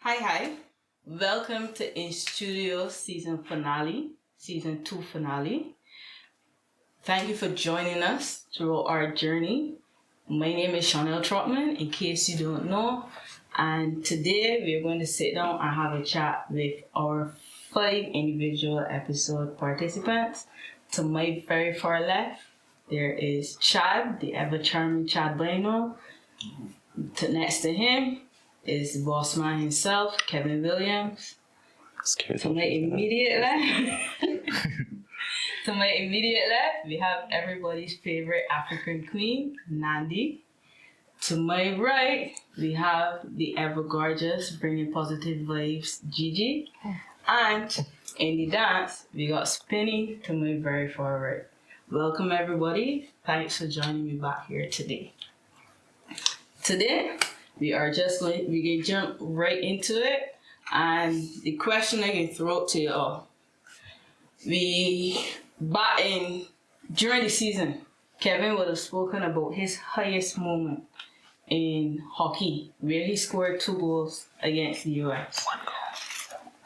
Hi. Welcome to In Studio season 2 finale. Thank you for joining us through our journey. My name is Chanel Trotman, in case you don't know. And today we're going to sit down and have a chat with our 5 individual episode participants. To my very far left, there is Chad, the ever charming Chad Bueno. Next to him is the boss man himself, Kevin Williams. To my immediate left, we have everybody's favorite African queen, Nandi. To my right, we have the ever gorgeous, bringing positive vibes, Gigi. And in the dance, we got Spinny to my very far right. Welcome everybody. Thanks for joining me back here today. Today, we can jump right into it. And the question I can throw to you all. During the season, Kevin would have spoken about his highest moment in hockey, where he scored 2 goals against the US.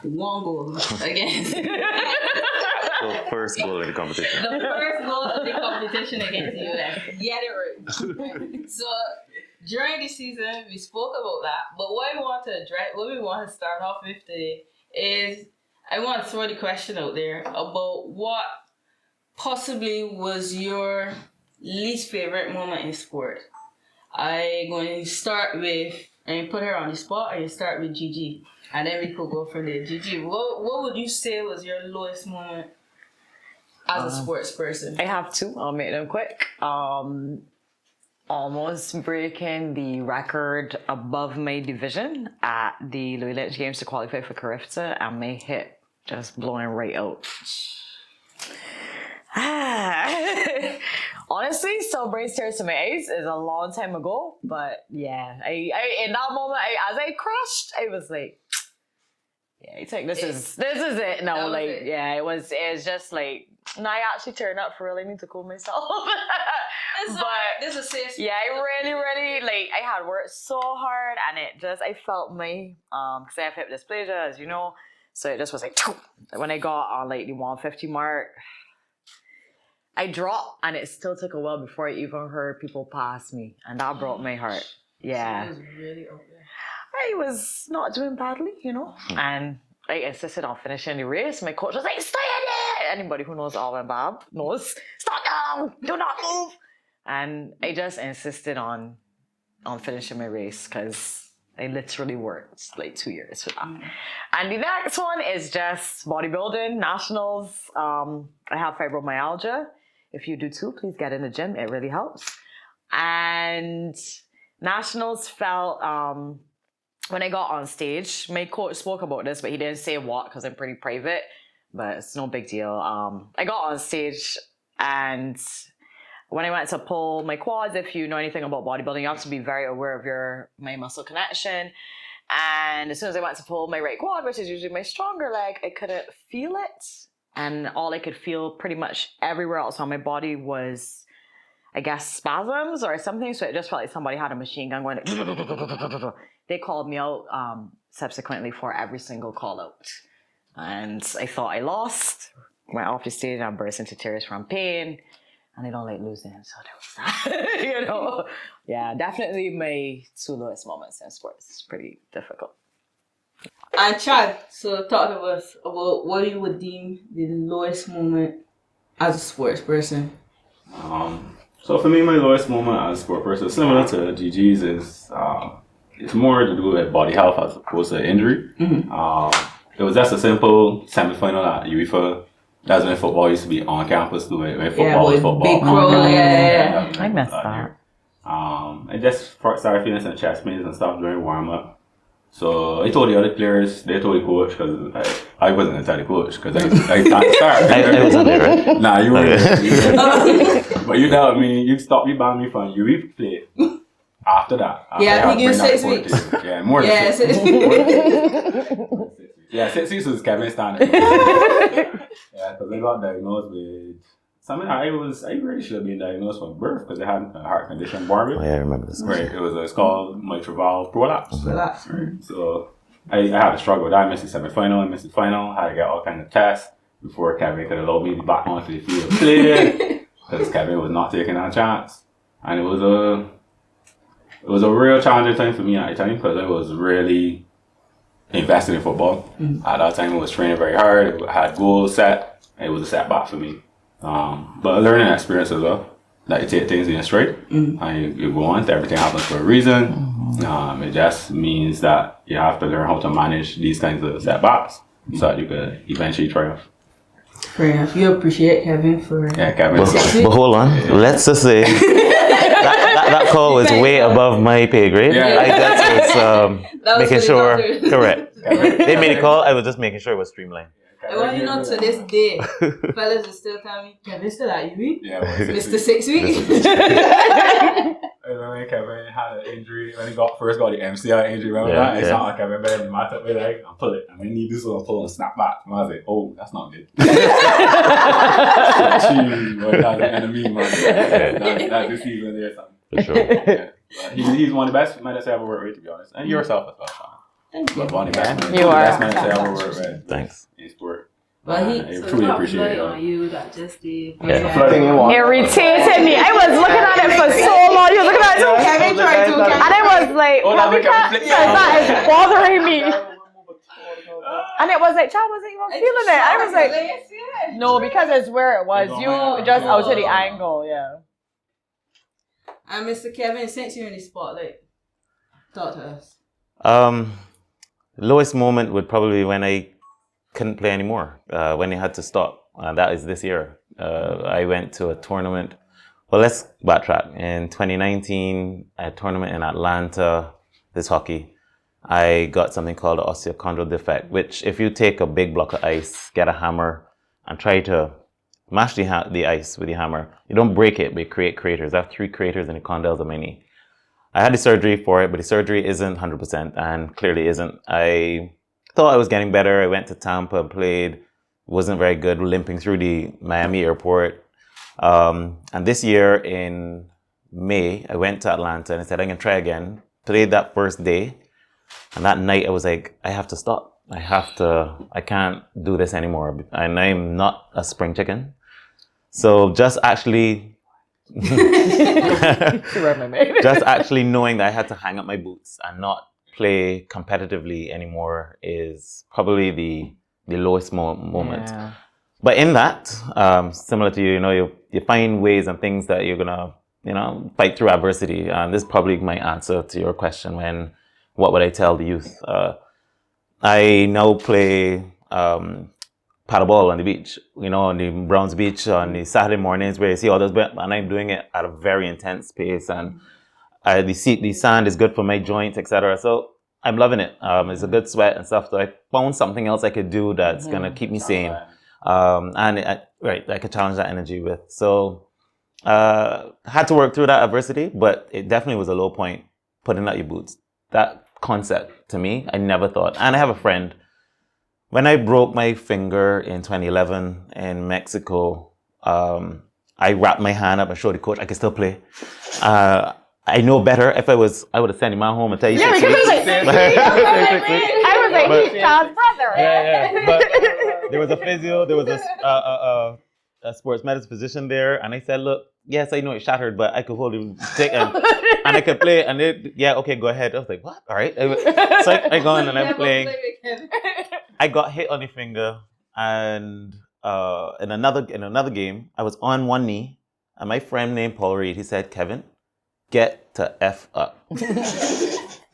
One goal against The first goal of the competition. The first goal of the competition against the US. Get it right. So during the season, we spoke about that. But what we want to start off with today is I want to throw the question out there about what possibly was your least favorite moment in sport. I'm going to start with, and put her on the spot, and start with Gigi. And then we could go from there. Gigi, what would you say was your lowest moment as a sports person? I have 2. I'll make them quick. Almost breaking the record above my division at the Louis Lynch Games to qualify for Carifta, and my hip just blowing right out. Honestly, still brings tears to my eyes. It's a long time ago, but yeah, I in that moment, as I crushed, I was like, yeah, this is it now. Like, it. Yeah, it's just like, no, I actually turned up for real. I need to cool myself. This is serious. Yeah, I really, like, I had worked so hard, and I felt my, because I have hip dysplasia, as you know, so it just was like, when I got on like the 150 mark, I dropped, and it still took a while before I even heard people pass me, and that broke my heart. Yeah. So it was really up there. I was not doing badly, and I insisted on finishing the race. My coach was like, stay in there! Anybody who knows Alvin Bob knows, stop down, do not move. And I just insisted on finishing my race because I literally worked like 2 years for that. And the next one is just bodybuilding, nationals. I have fibromyalgia. If you do too, please get in the gym. It really helps. And nationals felt, when I got on stage, my coach spoke about this, but he didn't say what because I'm pretty private, but it's no big deal. I got on stage, and when I went to pull my quads, if you know anything about bodybuilding, you have to be very aware of your muscle connection. And as soon as I went to pull my right quad, which is usually my stronger leg, I couldn't feel it. And all I could feel pretty much everywhere else on my body was, I guess, spasms or something. So it just felt like somebody had a machine gun going. They called me out subsequently for every single call out. And I thought I lost. Went off the stage and burst into tears from pain. And I don't like losing, so that was that. Yeah, definitely my 2 lowest moments in sports. It's pretty difficult. And Chad, so talk to us about what you would deem the lowest moment as a sports person. So for me, my lowest moment as a sport person, similar to GG's, is it's more to do with body health as opposed to injury. Mm-hmm. It was just a simple semi-final at UEFA. That's when football used to be on campus doing when football was football. Big crow, yeah. I missed that. I just started feeling some chest pains and stuff during warm up. So I told the other players, they told the coach, because I wasn't inside the coach, because I can't start. I was on there, right? Nah, you weren't. But you know what I mean, you stopped me banning me from UEFA play after that. I think you 6 weeks. Yeah, more than 6 weeks. Yeah, 6 weeks was Kevin standing. Yeah, because I got diagnosed with something. I really should have been diagnosed from birth because I had a heart condition, Barbie. Oh, yeah, I remember this. Right, it's called mitral valve prolapse. Right. So I had to struggle with that. I missed the semi-final, I missed the final, had to get all kinds of tests before Kevin could allow me to back onto the field to play, because Kevin was not taking that chance. And it was a real challenging time for me at the time, because I was really invested in football. At that time I was training very hard, I had goals set, it was a setback for me. But a learning experience as well. That you take things in straight and you go on. Everything happens for a reason. It just means that you have to learn how to manage these kinds of setbacks so that you could eventually triumph. Fair enough. You appreciate Kevin for... Yeah, Kevin. But hold on. Let's just say that call was way above my pay grade. Yeah. I just was making sure. doctors. Correct. They made a call. I was just making sure it was streamlined. Well, to this day, fellas are still telling me, Kevin still at UE? Yeah, Mr. 6 weeks? I remember when Kevin had an injury, when he first got the MCI injury, remember Yeah, that? It's not like Kevin better match up with like, I'll pull it. I mean, need this one, pull and snap back. And I was like, oh, that's not good. Jeez, boy, that's an enemy, man. That's the season there, something. For sure. Yeah. He's one of the best men I ever worked with, to be honest. And yourself as well, Sean. Thank you. But one of the best men. You are. Best men I ever worked with. Thanks. In sport. But I truly appreciate it. on you that just did. Yeah. Irritated me. I was looking at it for so long. You was looking at it too. Kevin tried to... And I was like, that is bothering me. And it was like, child wasn't even feeling it. I was like, no, because it's where it was. You just out of the angle, yeah. And Mr. Kevin, since you're in the spotlight, talk to us. Lowest moment would probably be when I couldn't play anymore, when I had to stop. That is this year. I went to a tournament. Well, let's backtrack. In 2019, a tournament in Atlanta, this hockey, I got something called an osteochondral defect, which if you take a big block of ice, get a hammer, and try to mash the ice with the hammer, you don't break it, but you create craters. I have 3 craters in the condyles of my knee. I had the surgery for it, but the surgery isn't 100% and clearly isn't. I thought I was getting better. I went to Tampa and played. Wasn't very good, limping through the Miami airport. And this year in May, I went to Atlanta and I said, I'm going to try again. Played that first day. And that night I was like, I have to stop. I can't do this anymore. And I'm not a spring chicken. So just actually, just actually knowing that I had to hang up my boots and not play competitively anymore is probably the lowest moment. Yeah. But in that, similar to you, you find ways and things that you're gonna, fight through adversity. And this is probably my answer to your question what would I tell the youth? I now play paddleball on the beach, on the Browns Beach on the Saturday mornings where you see all those, and I'm doing it at a very intense pace, and the sand is good for my joints, etc. So I'm loving it. It's a good sweat and stuff. So I found something else I could do that's gonna keep me sane, and I could challenge that energy with. So had to work through that adversity, but it definitely was a low point. Putting out your boots. That concept to me, I never thought. And I have a friend. When I broke my finger in 2011 in Mexico, I wrapped my hand up and showed the coach I could still play. I know better. If I would have sent him out home and tell you. Yeah, because I was like, I was like, he's Child's brother. Yeah. But there was a physio, there was a sports medicine physician there, and I said, look, yes, I know it shattered, but I could hold him stick and I could play. And okay, go ahead. I was like, what? All right. So I go in and I'm playing. I got hit on the finger, and in another game, I was on one knee, and my friend named Paul Reed, he said, Kevin, get to F up.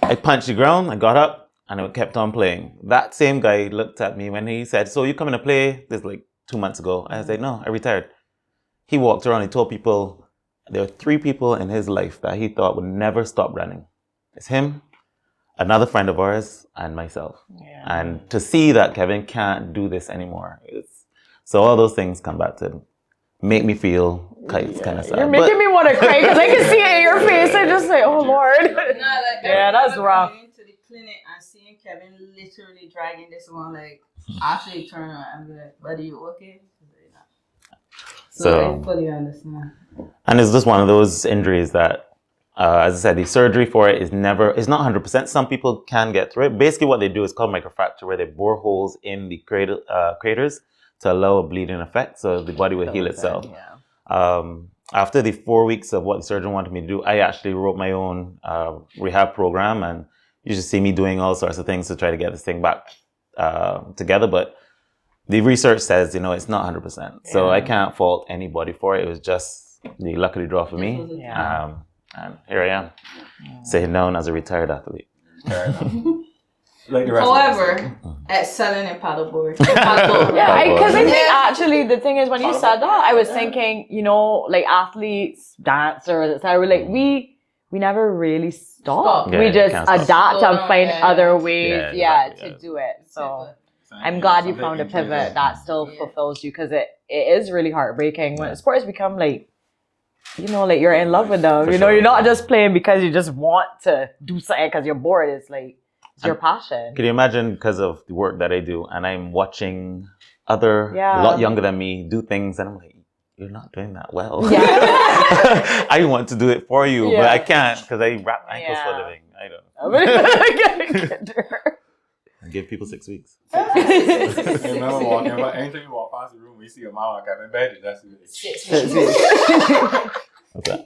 I punched the ground, I got up, and I kept on playing. That same guy looked at me when he said, so you coming to play? This like 2 months ago. I said, no, I retired. He walked around, he told people, there were 3 people in his life that he thought would never stop running. It's him, another friend of ours, and myself. Yeah. And to see that Kevin can't do this anymore. So all those things come back to make me feel kind of sad. You're making me want to cry because I can see it in your face. I just say, oh Lord. That's rough. Going to the clinic and seeing Kevin literally dragging this one, after he turned around, I'm like, buddy, you okay? So I fully understand. And it's just one of those injuries that As I said, the surgery for it it's not 100%. Some people can get through it. Basically, what they do is called microfracture, where they bore holes in the craters to allow a bleeding effect, so the body will heal itself. After the 4 weeks of what the surgeon wanted me to do, I actually wrote my own rehab program, and you should see me doing all sorts of things to try to get this thing back together. But the research says, it's not 100%. So I can't fault anybody for it. It was just the luck of the draw for me. Yeah. And here I am, sitting down as a retired athlete. Like the rest However, excelling in paddleboard. Yeah, because I think actually the thing is when you said that, I was thinking, like athletes, dancers, etc. Like we never really stop. Yeah, We just can't stop. adapt and find other ways, exactly, to do it. So I'm glad you found a pivot that still fulfills you, because it is really heartbreaking when sports become like, like you're in love with them. Sure. You're not just playing because you just want to do something because you're bored. It's like it's your passion. Can you imagine, because of the work that I do, and I'm watching other, a lot younger than me, do things, and I'm like, you're not doing that well. Yeah. I want to do it for you, but I can't because I wrap ankles for a living. I don't. I give people 6 weeks. Remember walking, anytime you walk past the room, we see a mom like I'm in bed. That's it.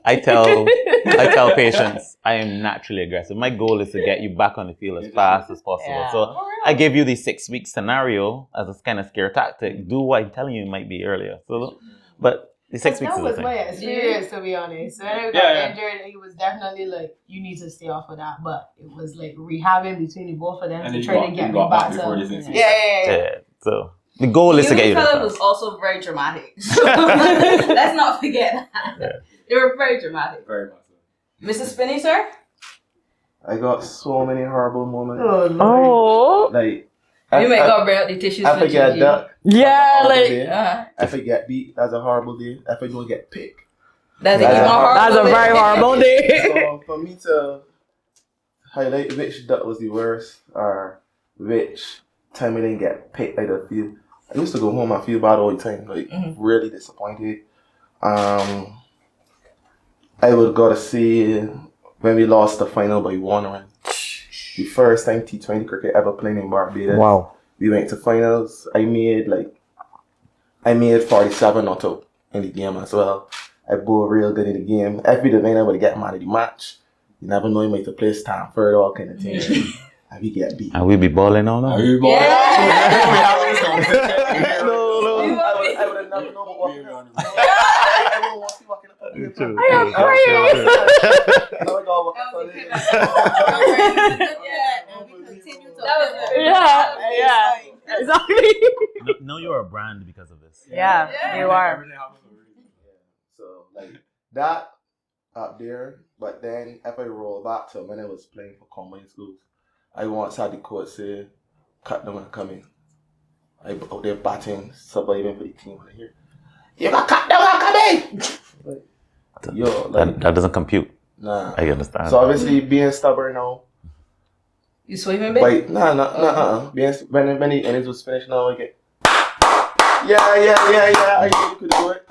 I tell patients I am naturally aggressive. My goal is to get you back on the field as fast as possible. Yeah. So I give you the 6 week scenario as a kind of scare tactic. Do what I'm telling you might be earlier. So, but the 6 weeks That is was the my thing. experience, to be honest. When I got injured, it was definitely like, you need to stay off of that. But it was like rehabbing between the both of them And to then try to get me back to. before this incident. Yeah. So the goal is to get you fellas there was fast. also very dramatic. So let's not forget that. Yeah. They were very dramatic. Very much so. Mrs. Spinney, sir? I got so many horrible moments. Oh. Like, You may go bring out the tissues I for forget Gigi. that. Yeah, Horrible like day. Uh-huh. If I get beat, that's a horrible day. If I don't get picked. That's That's even a- horrible. that's a very horrible day. So for me to highlight which that was the worst or which time I didn't get picked out of the field, I used to go home and feel bad all the time, like really disappointed. I would go to see when we lost the final by 1 run. The first time T20 cricket ever playing in Barbados. Wow. We went to finals. I made 47 not out in the game as well. I bowled real good in the game. Every defender would get man of the match. You never know, you might have to play Stanford all kind of thing. And we get beat. And we be balling all Are night. you born? I would have never known what walking up. I wouldn't want to be walking up. I am crazy. Now I gotta walk up on Yeah, exactly. No, you're a brand because of this. Yeah, you are. Everything happens for a reason. So like that up there, but then if I roll back to when I was playing for combined schools, I once had the coach say, cut them and come in. I out there batting, surviving for the team. And I hear, you got cut them and come in. Like, yo, like That doesn't compute. nah. I understand. So obviously being stubborn now. You swimming, babe? Wait, nah. When it was finished now, I get. Yeah. I knew you could do it.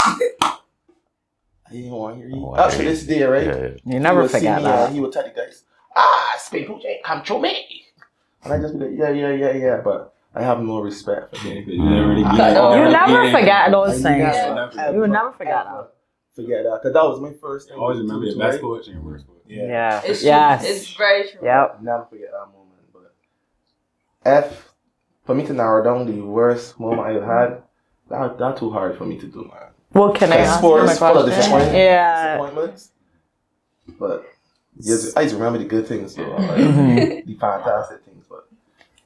I didn't want to hear you. Up to this day, right? Yeah. You never He would see forget me, that. He would tell the guys, Spin Pooch ain't come to me. And I just be like, yeah. But I have no respect for him. You never forget those things. Yeah. You will never forget that. Forget that. Because that was my first time. Always remember your best coach and your worst coach. Yeah. It's true. Yes. It's very true. Yep. Never forget that moment. But for me to narrow down the worst moment I've had, that's too hard for me to do, man. Well, can I ask you my Sports full of question? Yeah. disappointments. But yes, I just remember the good things, though. Like, the fantastic things. But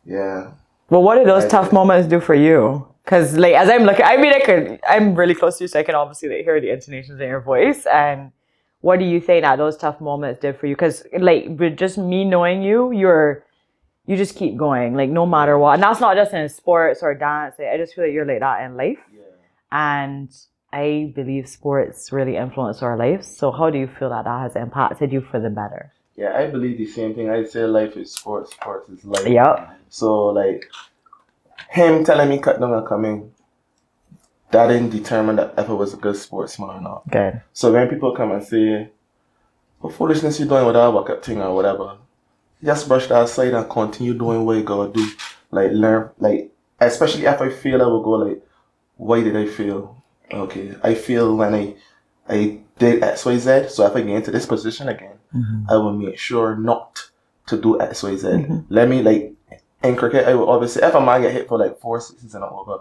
yeah. Well, what did those tough moments do for you? Because, like, as I'm looking, I'm really close to you, so I can obviously hear the intonations in your voice. And what do you think that those tough moments did for you? Because, like, with just me knowing you, you just keep going, like, no matter what. And that's not just in sports or dance. I just feel like you're like that in life. Yeah. And I believe sports really influence our lives. So how do you feel that has impacted you for the better? Yeah, I believe the same thing. I say life is sports, sports is life. Yep. So, like, him telling me cut down and come in, that didn't determine that if I was a good sportsman or not. Good. So when people come and say, what foolishness you doing with that bucket thing or whatever. Just brush that aside and continue doing what you gotta do. Like learn, like especially if I fail, I will go like, why did I fail? Okay, I fail when I did X, Y, Z. So if I get into this position again, I will make sure not to do X, Y, Z. Let me like in cricket, I will always say if a man get hit for like 4 sixes and over,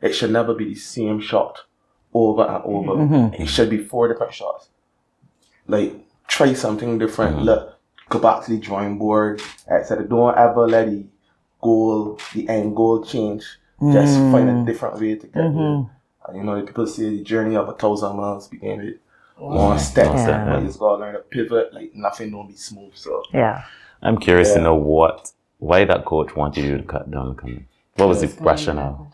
it should never be the same shot over and over. It should be 4 different shots. Like try something different. Look, go back to the drawing board. Etc. Don't ever let the end goal change. Just find a different way to get there. And you know, people say the journey of 1,000 miles begins with one step. But you just gotta learn to pivot. Like nothing don't be smooth. So I'm curious to know why that coach wanted you to cut down. What was the rationale?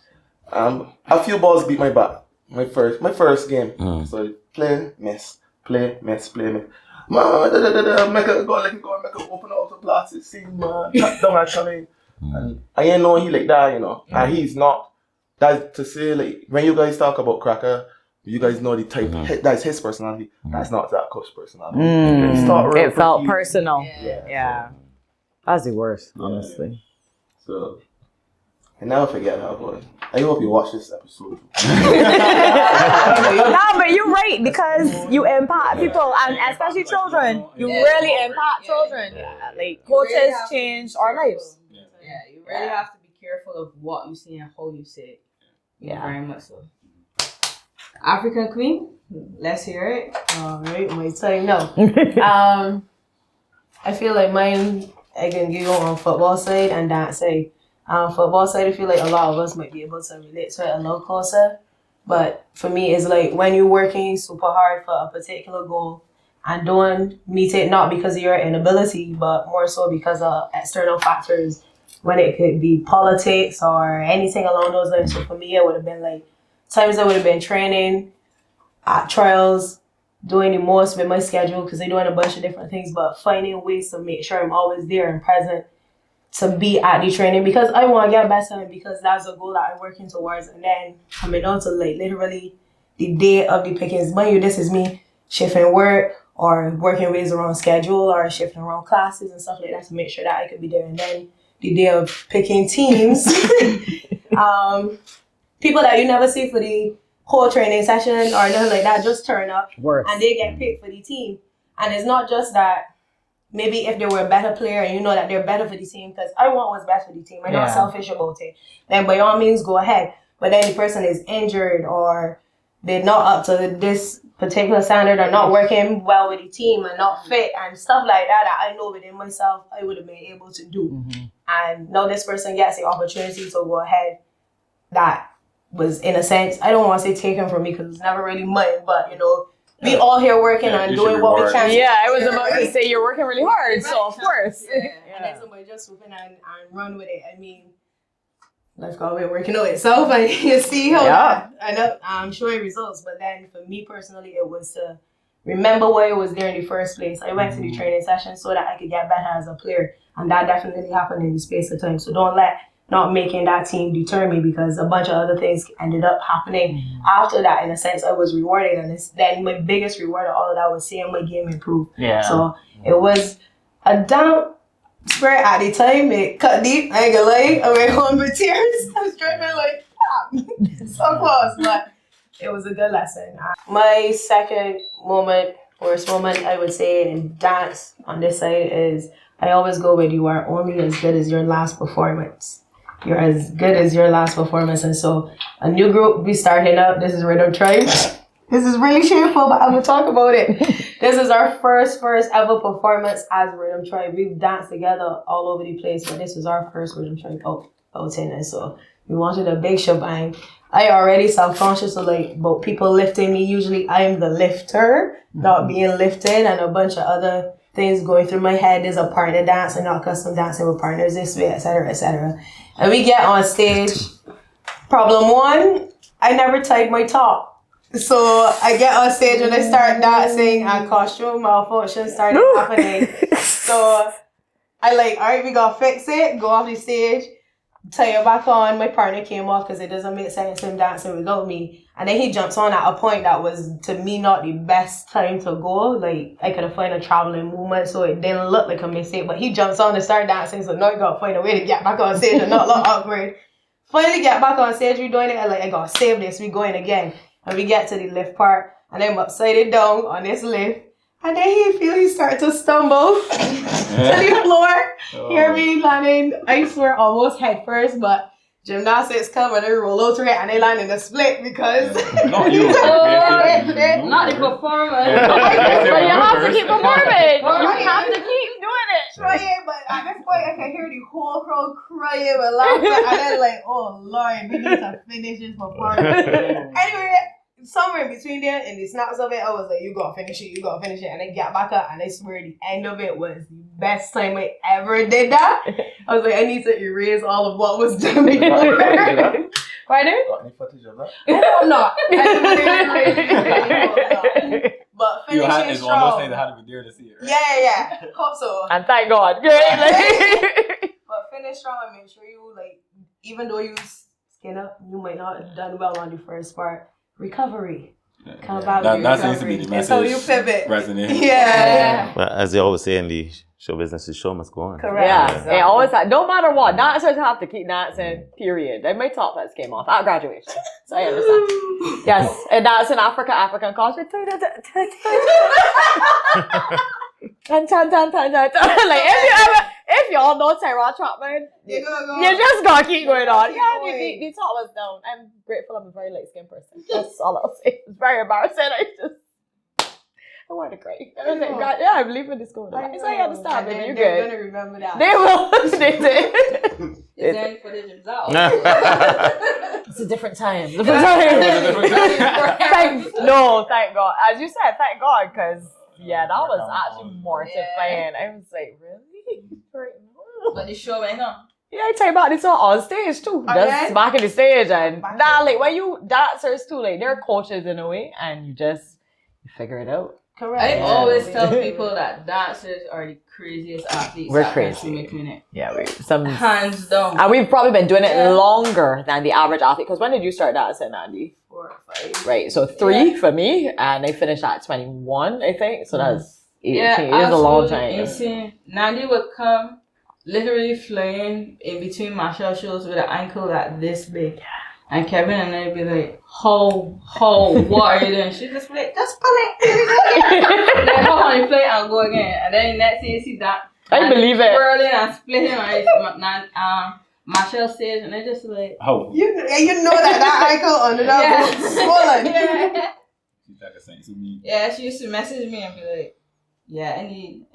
A few balls beat my back. My first game. So play, miss. Man, make it go, let it go, make it open up the plastic scene, man. Cut down actually. And I ain't know he like that, you know. And he's not. That's to say, like, when you guys talk about Cracker, you guys know the type, that's his personality. That's not that coach's personality. It felt personal. Yeah. That's the worst, honestly. So, I never forget that, boy. I hope you watch this episode. No, but you're right, because you impact people, and especially children. You really impact children. Like, coaches change our lives. Yeah, you really have to be careful of what you say and how you say it. Yeah, very much so. African Queen, let's hear it. All right, my time now. I feel like mine, I can go on football side and dance side. Football side, I feel like a lot of us might be able to relate to it a little closer. But for me, it's like when you're working super hard for a particular goal and don't meet it, not because of your inability, but more so because of external factors, when it could be politics or anything along those lines. So for me, it would have been like times I would have been training at trials, doing the most with my schedule because they're doing a bunch of different things, but finding ways to make sure I'm always there and present to be at the training because I want to get better and because that's a goal that I'm working towards. And then coming down to like literally the day of the pickings, mind you, this is me shifting work or working ways around schedule or shifting around classes and stuff like that to make sure that I could be there. And then the day of picking teams, people that you never see for the whole training session or nothing like that just turn up and they get picked for the team. And it's not just that. Maybe if they were a better player and you know that they're better for the team, because I want what's best for the team. I'm not selfish about it. Then by all means, go ahead. But then the person is injured or they're not up to this particular standard or not working well with the team and not fit and stuff like that I know within myself I would have been able to do. And now this person gets the opportunity to go ahead. That was, in a sense, I don't want to say taken from me because it's never really mine, but you know, we all here working and doing what we can. Yeah, I was about to say you're working really hard, so of course. And then somebody just swoop in and run with it. I mean, life got away working on itself and you see how I'm showing results. But then for me personally, it was to remember why I was there in the first place. I went to the training session so that I could get better as a player. And that definitely happened in the space of time. So don't let not making that team deter me because a bunch of other things ended up happening after that. In a sense, I was rewarded, and then my biggest reward of all of that was seeing my game improve. So it was a down spirit at the time. It cut deep. I ain't gonna lie. I went home with tears. I was driving like so close, but it was a good lesson. My second worst moment, I would say in dance on this side is I always go with you are only as good as your last performance. You're as good as your last performance. And so a new group we starting up. This is Rhythm Tribe. This is really shameful, but I'm going to talk about it. This is our first ever performance as Rhythm Tribe. We've danced together all over the place, but this was our first Rhythm Tribe outing. And so we wanted a big shebang. I already self-conscious of about people lifting me. Usually I am the lifter, not being lifted, and a bunch of other things going through my head. There's a partner dance and not custom dancing with partners this way, etc., etc. And we get on stage. Problem one, I never tied my top. So I get on stage and I start dancing and costume malfunction started happening. So I all right, we gotta fix it, go off the stage. tie it back on. My partner came off because it doesn't make sense him dancing without me. And then he jumps on at a point that was, to me, not the best time to go. Like, I could have found a traveling movement, so it didn't look like a mistake. But he jumps on and start dancing, so now I gotta find a way to get back on stage and not look awkward. Finally get back on stage, we doing it, and like, I gotta save this, we going again. And we get to the lift part, and I'm upside down on this lift. And then he starts to stumble to the floor. Hear me landing, I swear, almost head first, but gymnastics come and they roll out to it and they land in a split because Not you. Not the performance. But you have to keep performing. You have to keep doing it. Trying, but at this point I can hear the whole crowd crying and laughing, and then like, oh Lord, we need to finish this performance. Anyway, somewhere in between there, in the snaps of it, I was like, you gotta finish it, and I get back up, and I swear the end of it was the best time I ever did that. I was like, I need to erase all of what was done before. Pardon? Got any footage of that? I'm not. But finishing It's strong. almost like they had to be there to see it, right? Yeah. Hope so. And thank God. Great. But finish strong and make sure you, like, even though you skin up, you might not have done well on the first part. Recovery. Come about That seems to be the and so message. you pivot. Resonate. Yeah. Well, as they always say in the show business, the show must go on. Correct. Yeah, it always no matter what, dancers have to keep dancing, period. Like my top hats came off at graduation. So I understand. Yes, and that's in African culture. Like if y'all know Tyra Chapman, You you just gotta keep going on. Keep Yeah, going. the top was down. I'm grateful I'm a very light skinned person. That's all I'll say. It's very embarrassing. I want to cry. I was like, God, yeah, I'm leaving this school. So I understand, baby. You They're good. gonna remember that. They will. They did. Is there any footage of that? It's a different time. Different time. Thank God. As you said, thank God, because that was actually mortifying. I was like, really? Right now? But the show went on. Yeah, I tell you about this on stage too. Okay. Just back in the stage and like when you dancers too, like they're coaches in a way, and you figure it out. Correct. I always tell people that dancers are the craziest athletes. We're that crazy. can make it. Yeah, Hands down. and we've probably been doing it Yeah. longer than the average athlete. Because when did you start dancing, Andy? 4 or 5. Right, so 3 for me, and I finished at 21, I think. So that's 18. Yeah, It is a long absolutely time. insane. Nandi would come literally flying in between martial shows with an ankle that this big. And Kevin and I'd be like, how, what are you doing? She'd just be like, just pull it. Like, hop on the plate and go again. And then next thing you see that. I believe it. Swirling and splitting on martial stage. And I just like, How? You know that ankle under that was swollen. yeah. She's like a saint to me. Yeah, she used to message me and be like, yeah, I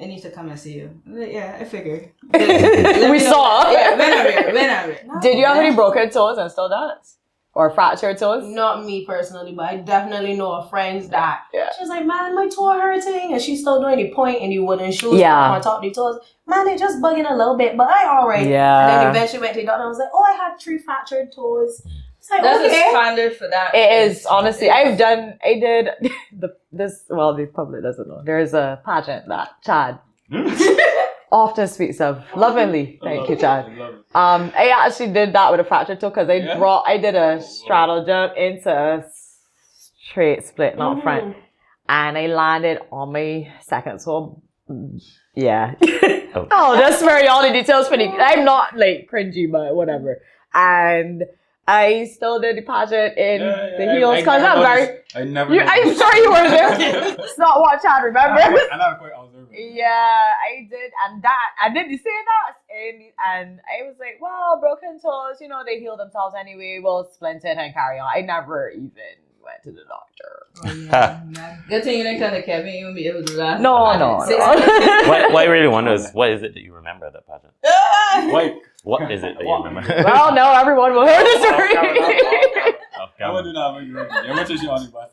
need to come and see you. I'm like, yeah, I figured. We saw. Yeah, whenever. Did you have any broken toes and still dance? Or fractured toes? Not me personally, but I definitely know of friends that Yeah. she's like, man, my toe hurting, and she's still doing the point in the wooden shoes Yeah. on top of the toes. Man, they're just bugging a little bit, but I alright. Yeah. And then eventually went to the doctor and I was like, oh, I had 3 fractured toes. It's like, That's a okay. standard for that. It is, honestly. I did the public doesn't know. There is a pageant that Chad often speaks of lovingly. Thank you, Chad. I actually did that with a fractured toe because I did a straddle jump into a straight split, not front. And I landed on my second toe. Yeah. Oh, that's very all the details for I'm not like cringy, but whatever. And I still did the pageant in the heels because I'm very. I never. I'm sure you were there. It's not what Chad remembers. I never quite observed. Yeah, I did, and I did the same dance, and I was like, well, broken toes, they heal themselves anyway. We'll splint it and carry on. I never even went to the doctor. Good thing you didn't come to Kevin. You won't be able to do that. No. What I really wonder is, what is it that you remember at that pageant? Like, What is it that you remember? Well, no, everyone will hear the story. I would do that when you're ready. Much as you on the bus,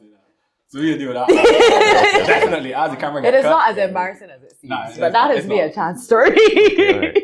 so you do that. Definitely, as the camera It gets is cut. not as embarrassing as it seems, Nah, but that is it's me not. a chance story. Okay, right.